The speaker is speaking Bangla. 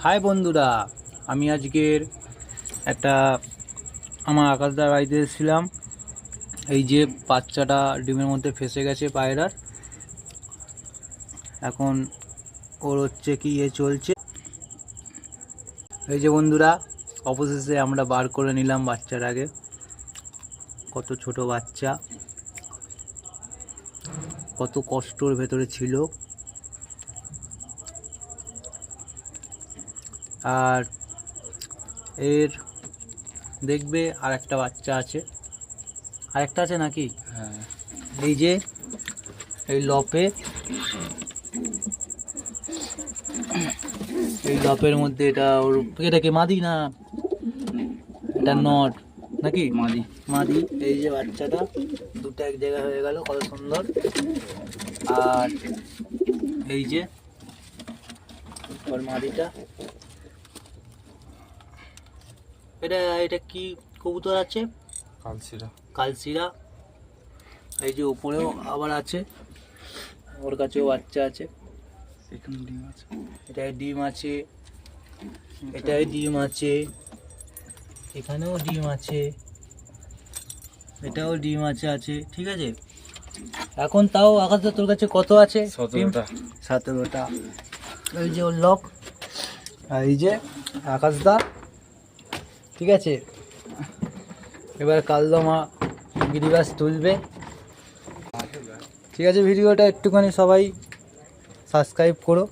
হাই বন্ধুরা, আমি আজকের একটা আমার আকাশদার বাড়িতে এসেছিলাম। এই যে বাচ্চাটা ডিমের মধ্যে ফেসে গেছে পায়রার। এখন ওর হচ্ছে কি চলছে। এই যে বন্ধুরা, অবশেষে আমরা বার করে নিলাম বাচ্চাটাকে। কত ছোট বাচ্চা, কত কষ্টর ভেতরে ছিল। আর এর দেখবে আর একটা বাচ্চা আছে, আরেকটা আছে নাকি? হ্যাঁ, এই যে এই লপের মধ্যে এটা কি মাদি না এটা নট নাকি? মাদি। এই যে বাচ্চাটা দুটো এক জায়গায় হয়ে গেল, কত সুন্দর। আর এই যে ওর মাদিটা, এটা কি কবুতর আছে? কালশিরা। এই যে উপরেও আবার আছে, ওর কাছেও বাচ্চা আছে। এখানে ডিম আছে, এটায় ডিম আছে, এটায় ডিম আছে, এখানেও ডিম আছে, এটাও ডিম আছে। ঠিক আছে, এখন তাও আকাশদা তোর কাছে কত আছে? 17টা। এই যে ওর লক, আর এই যে আকাশদা। ঠিক আছে, এবার কালদমা গিরিবাস তুলবে। ঠিক আছে, ভিডিওটা একটুখানি সবাই সাবস্ক্রাইব করো।